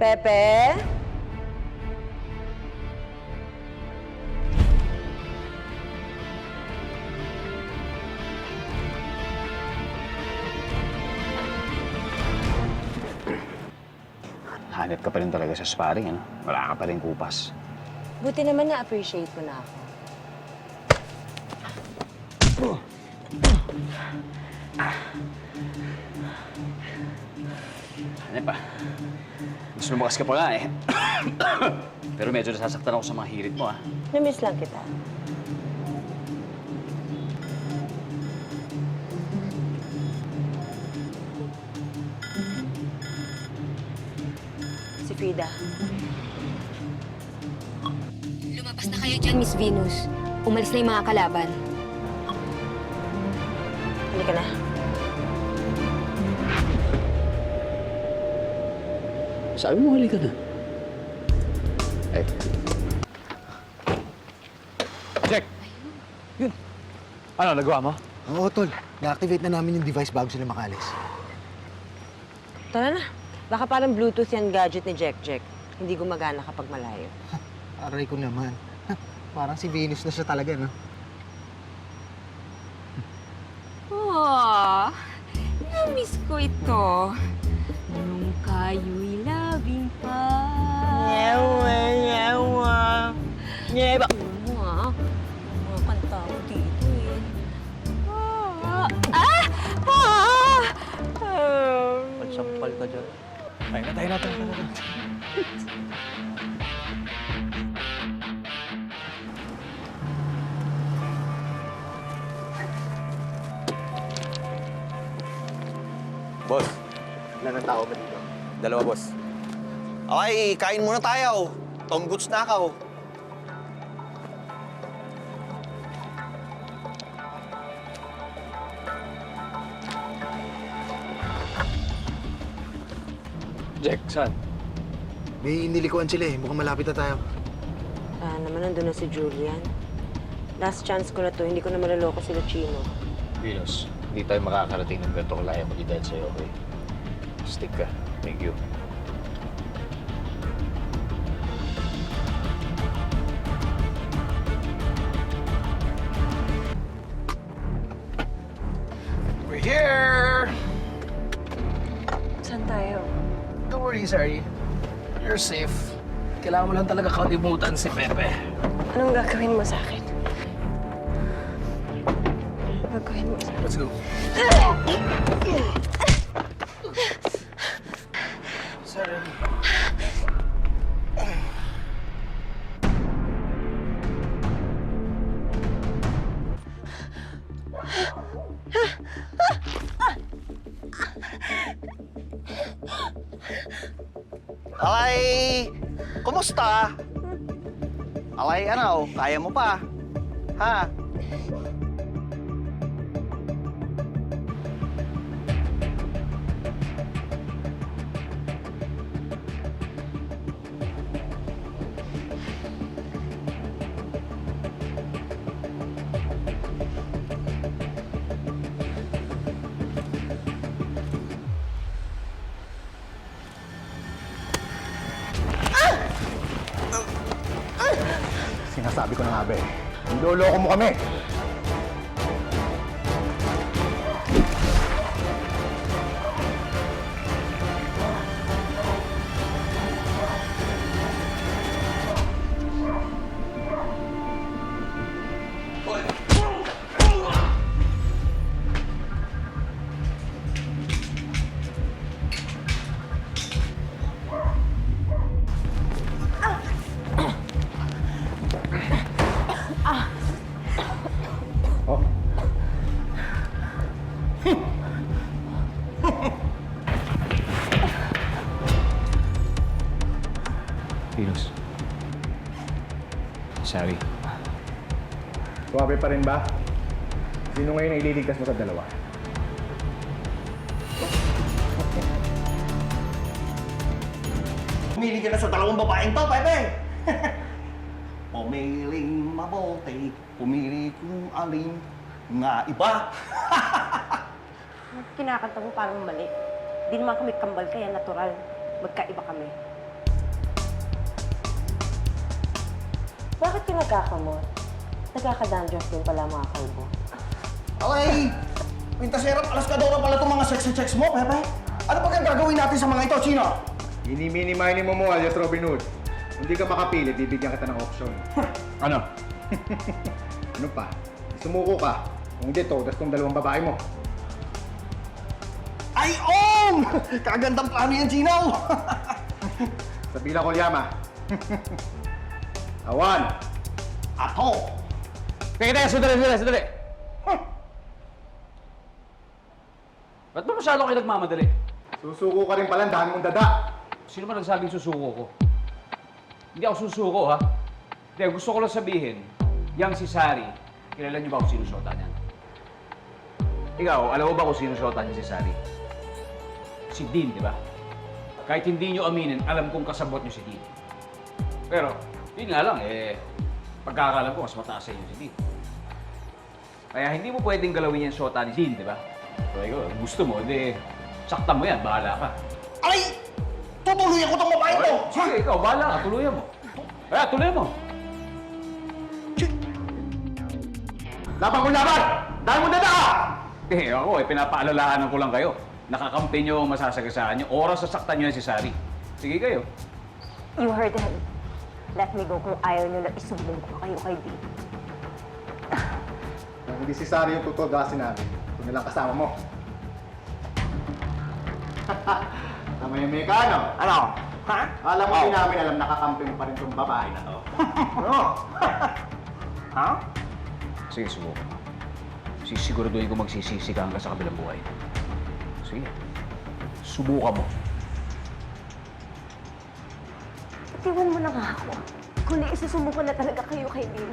Pepe? Hanip ka pa rin talaga sa sparring, ano? Wala ka pa rin kupas. Buti naman na-appreciate mo na ako. Ano pa? Mas lumakas ka pa nga eh. Pero medyo nasasaktan ako sa mga hirit mo, ah. Namiss lang kita. Si Frida. Lumabas na kayo dyan, Miss Venus. Umalis na yung mga kalaban. Halika na. Sabi mo, huli ka na. Ay. Jack! Yun. Ano, nagawa mo? Oo, tol. Na-activate na namin yung device bago sila makalis. Tara na. Baka parang Bluetooth yan gadget ni Jack. Hindi gumagana kapag malayo. Aray ko naman. Parang si Venus na siya talaga, no? Oh, na-miss ko ito. Nung kayo'y labing pa. Nyewa. Nyeba. Ano mo ah? Mga kanta ko dito eh. Ah! Magsampal ka dyan. Tayo na. Boss, Ilan ang tao ba dito? dalawa boss. Okay, kain muna tayo. Tongguts na ako. Jack, saan? May nilikuan sila eh. Mukhang malapit na tayo. Naman nandun na si Julian. Last chance ko na to. Hindi ko na malaloko sila Chino. Venus, hindi tayo makakarating ng ganito kalaya kundi dahil sa'yo, okay? Stick ka. Thank you. We're here! Saan tayo? Don't worry, Sari. You're safe. Kailangan mo lang talaga kalimutan si Pepe. Anong gagawin mo sa akin? Gagawin mo sa akin? Let's go. Sorry. Alay, kumusta? Alay, ano, kaya mo pa? Ha? Sinasabi ko na nga ba eh. Niloloko mo kami! Venus. Sorry. Suwabe pa rin ba? Sino ngayon ang ililigtas mo sa dalawa? Pumili ka na sa dalawang babaeng to, Pepe! Pumiling mabuti, pumili kung alin nga iba. Kinakanta mo parang mali. Di naman kami kambal kaya natural. Magkaiba kami. Bakit ka nagkakamot? Nagkakadandruff din pala mga kalbo. Okay! Pintaserap, alaskadora pala itong mga sexy checks mo, Pepe. Ano ba kang gagawin natin sa mga ito, Chino? Mini-mini mo alias Robin Hood. Hindi ka makapili, bibigyan kita ng option. Ano? Ano pa? Sumuko ka. Kung hindi, todas tong dalawang babae mo. Ay, Om! Kagandang plano yan, Chino! Sa bilang ko, Yama. Awan! Ato! Teka, sandali. Ba't ba masyado kayo nagmamadali? Susuko ka rin pala, ang dami mong dada. Sino ba nagsabing susuko ko? Hindi ako susuko, ha? Hindi, gusto ko lang sabihin, yang si Sari, kilala niyo ba kung sino shota niya? Ikaw, alam mo ba kung sino shota niya si Sari? Si Dean, di ba? Kahit hindi niyo aminin, alam kong kasabot niyo si Dean. Pero, yun nga lang, pagkakalam ko, mas mataas sa inyo si Dean. Kaya hindi mo pwedeng galawin yung shota ni Dean, di ba? So, ikaw, kung gusto mo, saktan mo yan, bahala ka. Ay! Tutuluyan ko itong babae to! Sige, ikaw, bahala ka, tuluyan mo. Kaya, tuluyan mo. Laban ko laban! Dahil mo dada! Ako, pinapaalalahanan ko lang kayo. Nakakampi nyo ang masasagasaan nyo. Oras sa saktan nyo yan si Sari. Sige kayo. You heard him. Let me go kung ayaw nyo na isumbong ko kayo kay Dean. Kung hindi si Sari yung tutugasin namin, ito na lang kasama mo. Namay-may ka, ano? Ano? Ha? Alam mo din namin alam nakakampi mo pa rin itong babae na to. Ano? Ha? Sige, subukan mo. Sisiguraduhin ko magsisisi ka hanggang sa kabilang buhay. Sige. Subukan mo. Itiwan mo na nga ako. Kung isusumbong ko na talaga kayo kay Dean.